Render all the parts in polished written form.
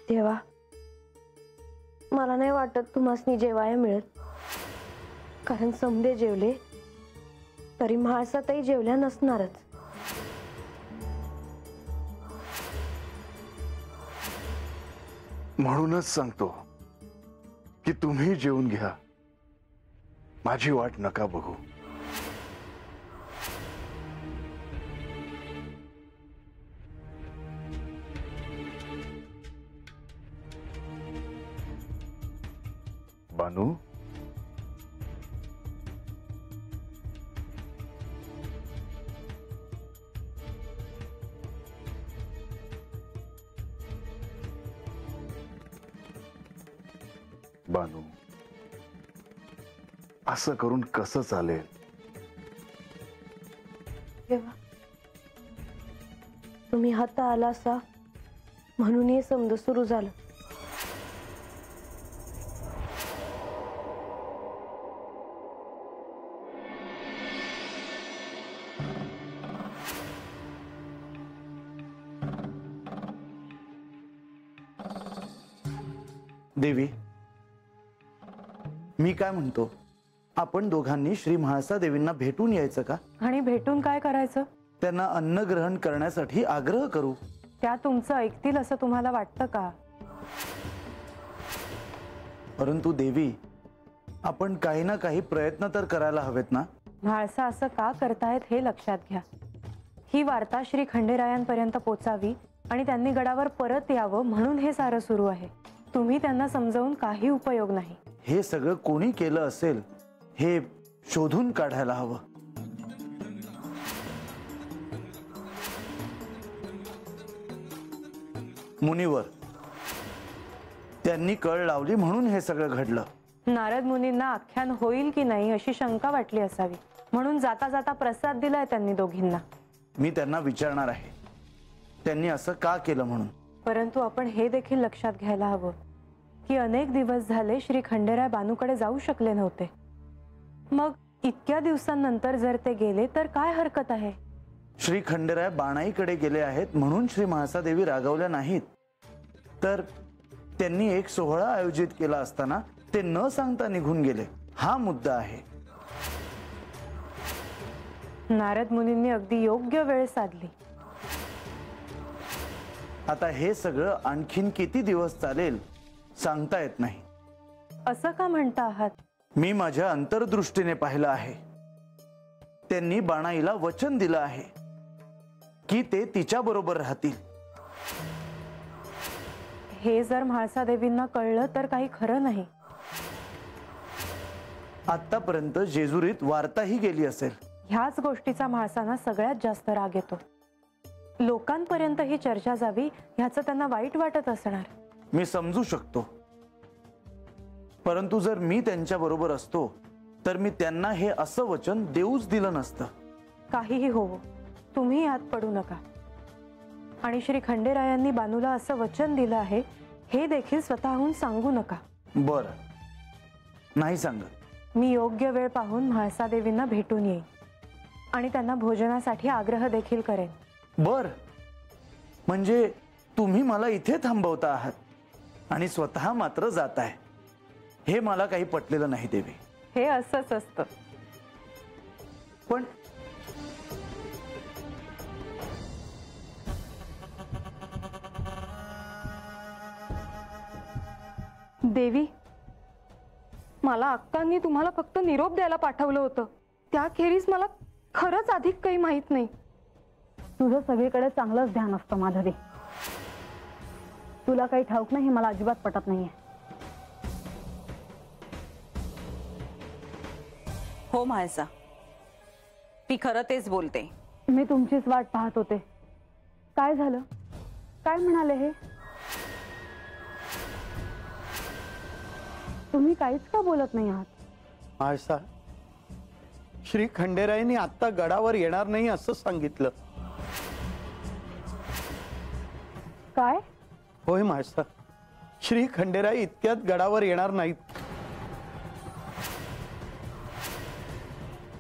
देवा, मला नाही वाटत तुम्हासनी जेवाया मिळत, कारण समदे जेवले तरी म्हाळसाताई जेवल्या नसणारच. म्हणूनच सांगतो की तुम्ही जेवून घ्या, माझी वाट नका बघू. बानू, बानू, असं करून कसं चालेल? देवा, तुम्ही हाता आला असा म्हणून हे समज सुरू झालं. देवी, मी काय म्हणतो, आपण दोघांनी श्री म्हाळसा देवींना भेटून यायचं का? आणि भेटून काय करायचं? त्यांना अन्न ग्रहण करण्यासाठी आग्रह करू. त्या तुमचं ऐकतील असं तुम्हाला वाटतं का? परंतु देवी, आपण काही ना काही प्रयत्न तर करायला हवेत ना. म्हाळसा असं का करतायत हे लक्षात घ्या. ही वार्ता श्री खंडेरायांपर्यंत पोचावी आणि त्यांनी गडावर परत यावं म्हणून हे सारं सुरू आहे. तुम्ही त्यांना समजावून काही उपयोग नाही. हे सगळं कोणी केलं असेल हे शोधून काढायला हवं. मुनीवर त्यांनी कळ लावली म्हणून हे सगळं घडलं. नारद मुनींना आख्यान होईल की नाही अशी शंका वाटली असावी, म्हणून जाता जाता प्रसाद दिलाय त्यांनी दोघींना. मी त्यांना विचारणार आहे त्यांनी असं का केलं म्हणून. परंतु आपण हे देखील लक्षात घ्यायला हवं की अनेक दिवस झाले श्री खंडेराय बानूकडे जाऊ शकले नव्हते. मग इतक्या दिवसांनंतर जर ते गेले तर काय हरकत आहे? श्री खंडेराय बाणाईकडे गेले आहेत म्हणून श्री म्हाळसा देवी रागावल्या नाहीत, तर त्यांनी एक सोहळा आयोजित केला असताना ते न सांगता निघून गेले, हा मुद्दा आहे. नारद मुनींनी अगदी योग्य वेळ साधली. आता हे सगळं आणखीन किती दिवस चालेल सांगता येत नाही. असं का म्हणता आहात? मी माझ्या अंतर्दृष्टीने पाहिलं आहे. त्यांनी बाणाईला वचन दिलं आहे की ते तिच्या बरोबर राहतील. हे जर म्हाळसा देवींना कळलं तर काही खरं नाही. आतापर्यंत जेजुरीत वार्ताही गेली असेल. ह्याच गोष्टीचा म्हाळसांना सगळ्यात जास्त राग येतो. लोकांपर्यंत ही चर्चा जावी ह्याचं त्यांना वाईट वाटत असणार. मी समजू शकतो, परंतु जर मी त्यांच्या बरोबर असतो तर मी त्यांना हे असं वचन देऊच दिलं नसतं. काहीही होवो, तुम्ही यात पडू नका. आणि श्री खंडेरायांनी बानूला असं वचन दिलं आहे हे देखील स्वतःहून सांगू नका. बर, नाही सांगत. मी योग्य वेळ पाहून म्हाळसा देवींना भेटून येईन आणि त्यांना भोजनासाठी आग्रह देखील करेन. बर, म्हणजे तुम्ही मला इथे थांबवता आहात आणि स्वतः मात्र जाताय. हे मला काही पटलेलं नाही देवी. हे असंच असतं. पण देवी, मला अक्कांनी तुम्हाला फक्त निरोप द्यायला पाठवलं होतं. त्याखेरीज मला खरंच अधिक काही माहित नाही. तुझं सगळीकडे चांगलंच ध्यान असतं माधवी. तुला काही ठाऊक नाही हे मला अजिबात पटत नाहीये. हो म्हाळसा, मी खरं तेच बोलते. मी तुमचीच वाट पाहत होते. काय झालं? काय म्हणाले हे? तुम्ही काहीच का बोलत नाही आहात? म्हाळसा, श्री खंडेरायांनी आता गडावर येणार नाही असं सांगितलं. काय? होय म्हाळसा, श्री खंडेराय इतक्यात गडावर येणार नाहीत.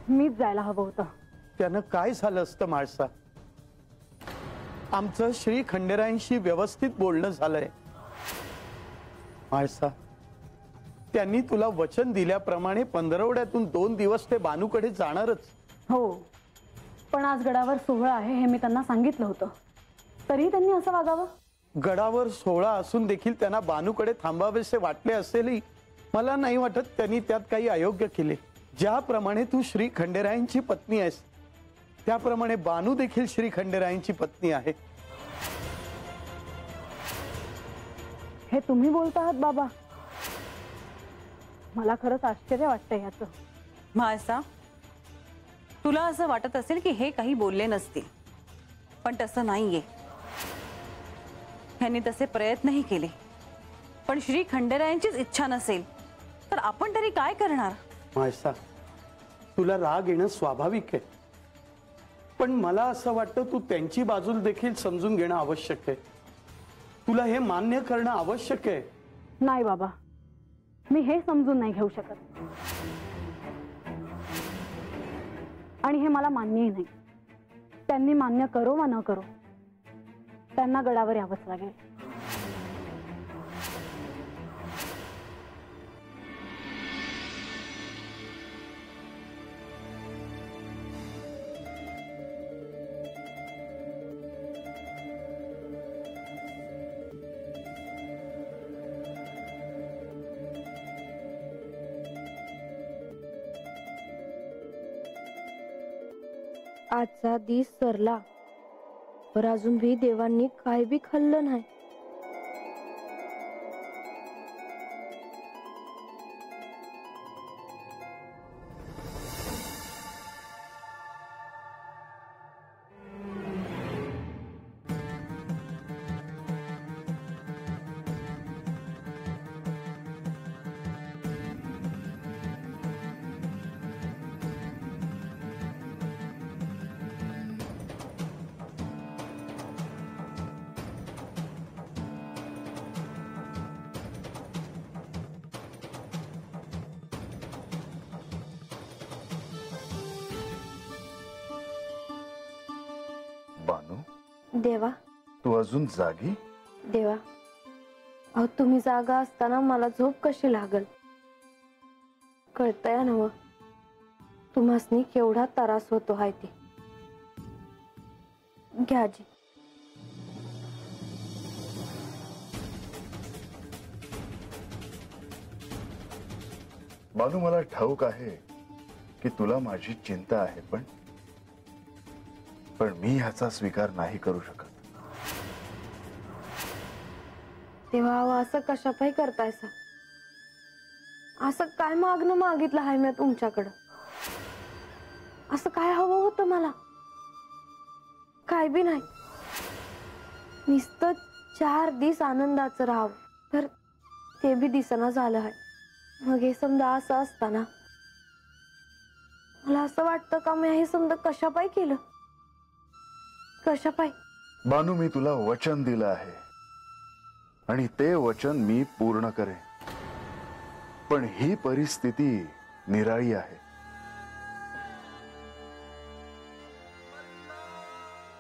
मीच जायला हवं होतं. त्यानं काय झालं असतं म्हाळसा? आमचं श्री खंडेरायांशी व्यवस्थित बोलणं झालंय. मायसा, त्यांनी तुला वचन दिल्याप्रमाणे 15 2 दिवस ते बानूकडे जाणारच. हो, पण आज गडावर सोहळा आहे हे मी त्यांना सांगितलं होतं, तरी त्यांनी असं वागावं. गडावर सोहळा असून देखील त्यांना बानूकडे थांबावेसे वाटले असेलही मला नाही वाटत त्यांनी त्यात काही अयोग्य केले. ज्याप्रमाणे तू श्री खंडेरायांची पत्नी आहेस त्याप्रमाणे बानू देखील श्री खंडेरायांची पत्नी आहे. हे तुम्ही बोलत आहात बाबा? मला खरंच आश्चर्य वाटतंय याचं. म्हाळसा, तुला असं वाटत असेल की हे काही बोलले नसतील, पण तसं नाहीये. ह्यांनी तसे प्रयत्नही केले, पण श्री खंडेरायांचीच इच्छा नसेल तर आपण तरी काय करणार? मायसा, तुला राग येणं स्वाभाविक आहे, पण मला असं वाटतं तू त्यांची बाजू देखील समजून घेणं आवश्यक आहे. तुला हे मान्य करणं आवश्यक आहे. नाही बाबा, मी हे समजून नाही घेऊ शकत आणि हे मला मान्यही नाही. त्यांनी मान्य करो वा न करो, त्यांना गडावर यावंच लागेल. आजचा दिस सरला, पर अजून भी देवांनी काय बी खाल्लं नाही. बानू, देवा, तू अजून जागी? देवा, अहो तुम्ही जागा असताना मला झोप कशी लागल? कळतंय ना, तुम्हासनी केवढा त्रास होतो हाय ते. घ्या जी. बानू, मला ठाऊक आहे की तुला माझी चिंता आहे, पण मी ह्याचा स्वीकार नाही करू शकत. तेव्हा अहो असं कशापाई करतायसा? असं काय मागणं मागितलं आहे मी तुमच्याकडं? असं काय हवं होतं मला? काय बी नाही. नुसतं 4 दिवस आनंदाचं राहावं, तर ते बी दिसना झालं आहे. मग हे समजा असं असताना मला असं वाटतं का मी हे समजा कशापाई केलं? कशापाई? बानू, मी तुला वचन दिलं आहे आणि ते वचन मी पूर्ण करेन, पण ही परिस्थिती निराळी आहे.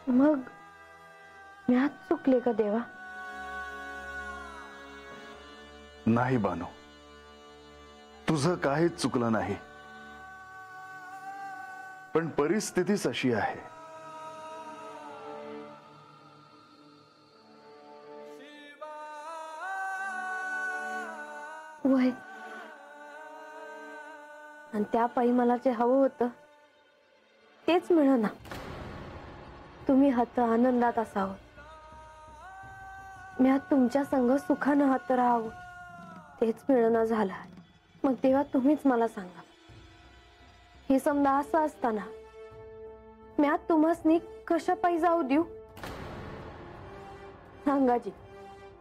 मग मी आज चुकले का देवा? नाही बानू, तुझं काहीच चुकलं नाही, पण परिस्थितीच अशी आहे. वय, आणि त्या पायी मला जे हवं होतं तेच मिळेना. तुम्ही हात आनंदात असावं, मी आज तुमच्या संग सुखानं हात राहावं, तेच मिळेना झालं. मग तेव्हा तुम्हीच मला सांगा, हे समजा असं असताना मी आज तुम्हासनी कशा पायी जाऊ देऊ? सांगा जी.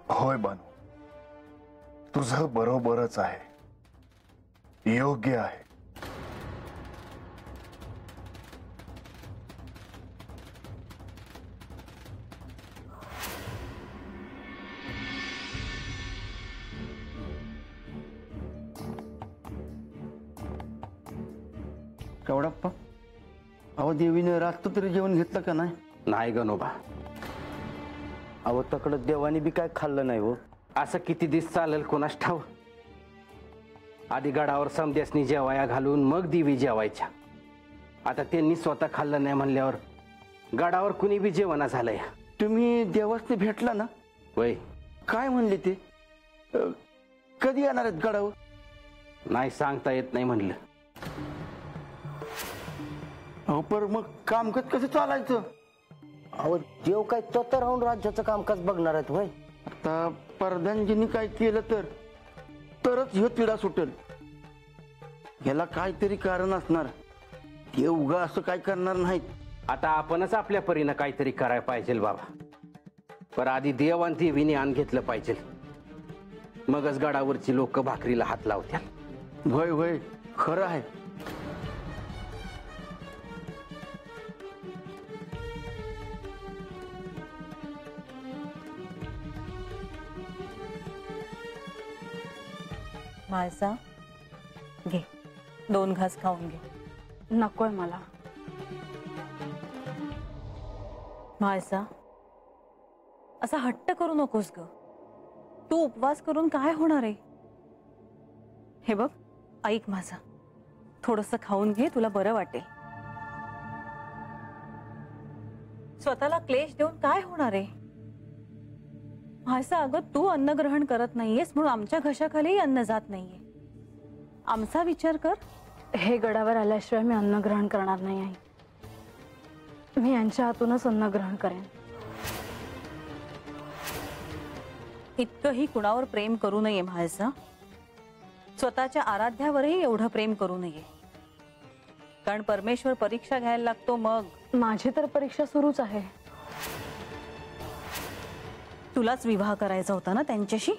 होय बानू, तुझं बरोबरच आहे, योग्य आहे. कवडाप्पा, अहो देवीने रात्र तरी जेवण घेतलं का नाही? नाही गणोबा, अहो तकडं देवाने बी काय खाल्लं नाही हो. असं किती दिस चालेल कोणास ठाव. आधी गडावर समद्यासनी जेवाया घालून मग देवी जेवायच्या. आता त्यांनी स्वतः खाल्लं नाही म्हणल्यावर गडावर कुणी बी जेवणा झालंय. तुम्ही देवासने भेटला ना? वय काय म्हणले ते? कधी येणार आहेत गडावर? नाही सांगता येत नाही म्हणलं. अहो पर मग कामकाज कसं चालायचं? अहो देव काय तर राहून राज्याचं कामकाज बघणार आहेत होय. आता प्रधानजींनी काय केलं तरच ह्यो तिढा सुटेल. याला काहीतरी कारण असणार. ते उगा असं काय करणार नाहीत. आता आपणच आपल्या परीनं काहीतरी करायला पाहिजे बाबा. पर आधी देव आणि देवीने आण घेतलं पाहिजे, मगच गडावरची लोक भाकरीला हात लावत्या. होय होय खरं आहे. म्हाळसा घे, 2 घास खाऊन घे. नकोय मला. म्हाळसा असा हट्ट करू नकोस ग. तू उपवास करून काय होणार आहे? हे बघ ऐक माझा, थोडंसं खाऊन घे, तुला बरं वाटेल. स्वतःला क्लेश देऊन काय होणार आहे? म्हाळसा अगं तू अन्न ग्रहण करत नाहीयेस म्हणून आमच्या घशाखाली अन्न जात नाहीये. आमचा विचार कर. हे गडावर आल्याशिवाय मी अन्न ग्रहण करणार नाही आई. मी यांच्या हातूनच अन्न ग्रहण करेन. इतकंही कुणावर प्रेम करू नये म्हाळसा. स्वतःच्या आराध्यावरही एवढं प्रेम करू नये, कारण परमेश्वर परीक्षा घ्यायला लागतो. मग माझी तर परीक्षा सुरूच आहे. तुलाच विवाह करायचा होता ना त्यांच्याशी.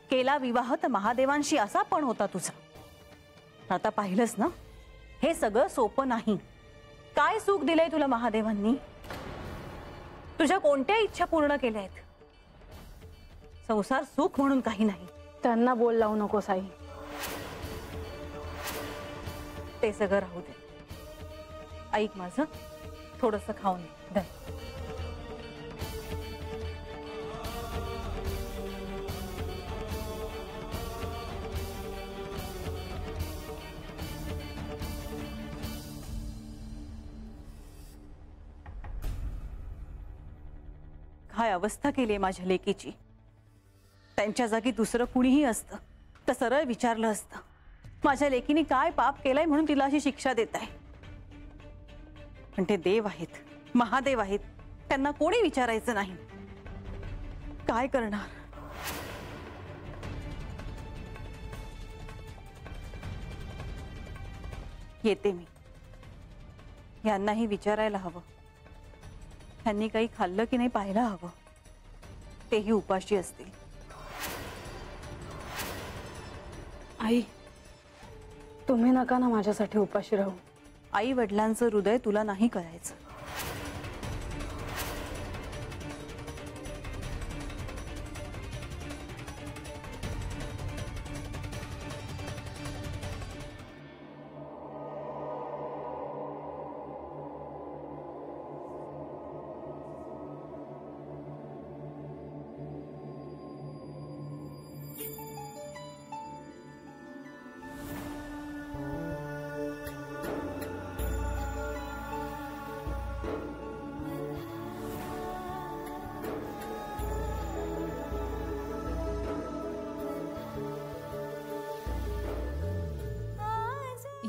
केला विवाह तर महादेवांशी असा पण होता तुझा. आता पाहिलंस ना, हे सगळं सोपं नाही. काय सुख दिलंय तुला महादेवांनी? तुझ्या कोणत्या इच्छा पूर्ण केल्या आहेत? संसार सुख म्हणून काही नाही. त्यांना बोल लावू नकोस आई. ते सगळं राहू दे. ऐक माझं, थोडंसं खाऊन घे. काय अवस्था केली माझ्या लेकीची. त्यांच्या जागी दुसरं कुणीही असतं तर सरळ विचारलं असतं, माझ्या लेकीने काय पाप केलंय म्हणून तिला अशी शिक्षा देत आहे. पण ते देव आहेत, महादेव आहेत, त्यांना कोणी विचारायचं नाही. काय करणार? येते मी. यांनाही विचारायला हवं, त्यांनी काही खाल्लं की नाही पाहायला हवं. तेही उपाशी असतील. आई तुम्ही नका ना माझ्यासाठी उपाशी राहू. आई वडिलांचं हृदय तुला नाही कळायचं.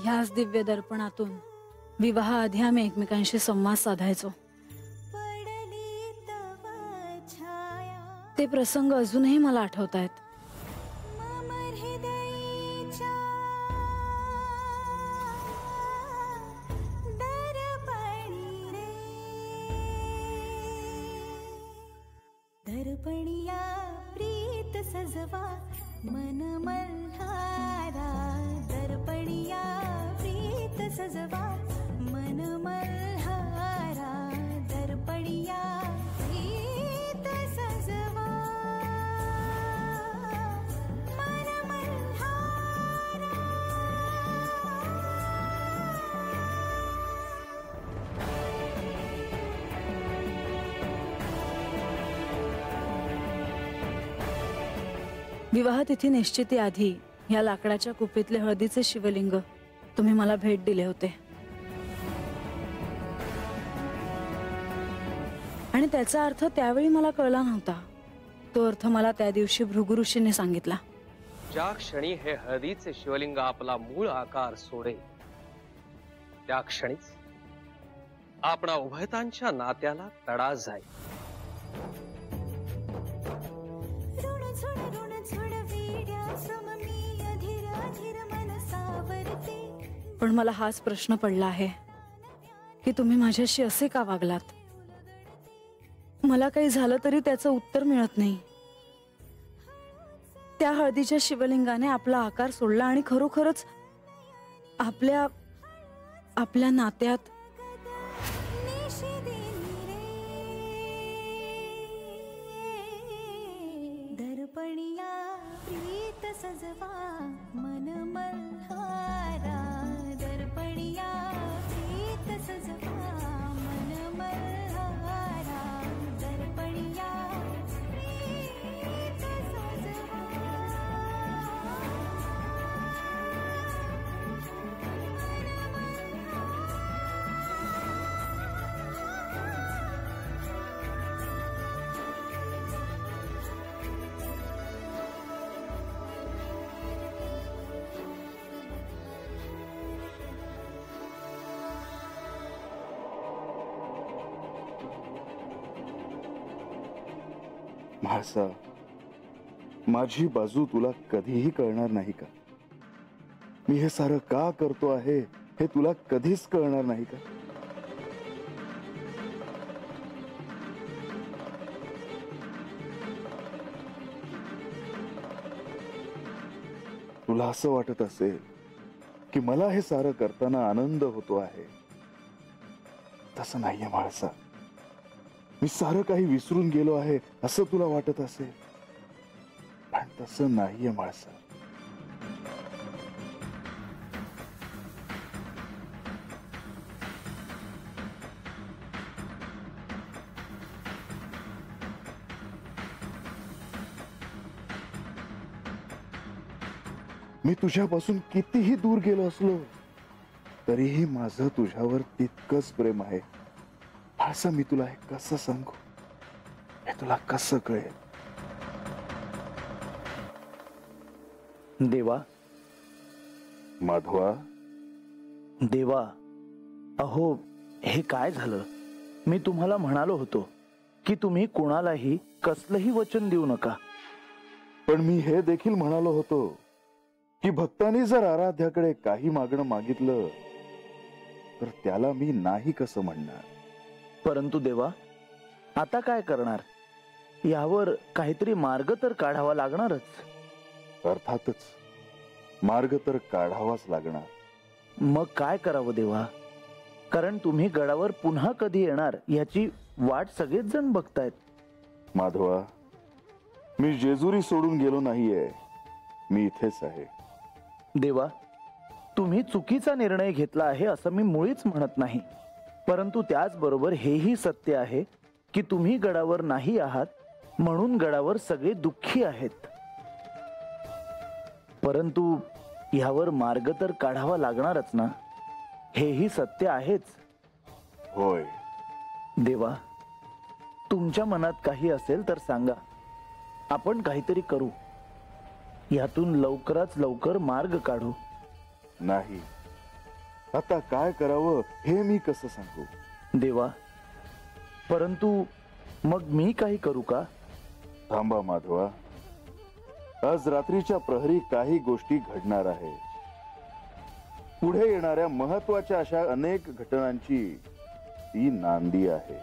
ह्याच दिव्य दर्पणातून विवाहाआधी आम्ही एकमेकांशी संवाद साधायचो. ते प्रसंग अजूनही मला आठवत आहेत. दर्पणिया प्रीत सजवा मन मल्हारा. दर्पणिया प्रीत सजवा मन मल्हारा. दर्पणिया प्रीत सजवा मन मल्हारा. विवाहतिथी निश्चितीआधी या लाकडाच्या कुपीतले हळदीचे शिवलिंग तुम्ही मला भेट दिले होते आणि त्याचा अर्थ त्यावेळी मला कळला नव्हता. तो अर्थ मला त्या दिवशी भृगु ऋषीने सांगितला. ज्या क्षणी हे हळदीचे शिवलिंग आपला मूळ आकार सोडेल त्या क्षणीच आपणा उभयतांच्या नात्याला तडा जाईल. पण मला हाच प्रश्न पडला आहे की तुम्ही माझ्याशी असे का वागलात. मला काही झालं तरी त्याचं उत्तर मिळत नाही. त्या हळदीच्या शिवलिंगाने आपला आकार सोडला आणि खरोखरच आपल्या आपल्या नात्यात दर्पणिया प्रीत सजवा मन मल्हारा. दर्पणिया प्रीत सजवा मन मल्हारा. दर्पणिया प्रीत सजवा. म्हाळसा, माझी बाजू तुला कधीही कळणार नाही का? मी हे सारं का करतो आहे हे तुला कधीच कळणार नाही का? तुला असं वाटत असेल की मला हे सारं करताना आनंद होतो आहे. तसं नाहीये म्हाळसा. मी सारं काही विसरून गेलो आहे असं तुला वाटत असेल, पण तसं नाहीये म्हाळसा. मी तुझ्यापासून कितीही दूर गेलो असलो तरीही माझं तुझ्यावर तितकंच प्रेम आहे. असं मी तुला हे कसं सांगू, हे तुला कसं कळेल? देवा, माधवा, देवा, अहो हे काय झालं? मी तुम्हाला म्हणालो होतो की तुम्ही कोणालाही कसलंही वचन देऊ नका. पण मी हे देखील म्हणालो होतो की भक्तांनी जर आराध्याकडे काही मागणं मागितलं तर त्याला मी नाही कसं म्हणणार. परंतु देवा, आता काय करणार? यावर काहीतरी मार्ग तर काढावा लागणारच. अर्थातच मार्ग तर काढावाच लागणार. मग काय करावं देवा? कारण तुम्ही गडावर पुन्हा कधी येणार याची वाट सगळेच जण बघतायत. माधवा, मी जेजुरी सोडून गेलो नाहीये. मी इथेच आहे. देवा, तुम्ही चुकीचा निर्णय घेतला आहे असं मी मुळीच म्हणत नाही. परंतु त्याचबरोबर हेही सत्य आहे की तुम्ही गडावर नाही आहात म्हणून गडावर सगळे दुःखी आहेत. परंतु यावर मार्ग तर काढावा लागणारच ना, हेही सत्य आहेच. होय देवा, तुमच्या मनात काही असेल तर सांगा. आपण काहीतरी करू. यातून लवकरात लवकर मार्ग काढू. नाही, आता काय करावं हे मी कसं सांगू? देवा, परंतु मग मी काही करू का? थांबा माधवा, आज रात्रीच्या प्रहरी काही गोष्टी घडणार आहे. पुढे येणाऱ्या महत्वाच्या अशा अनेक घटनांची ती नांदी आहे.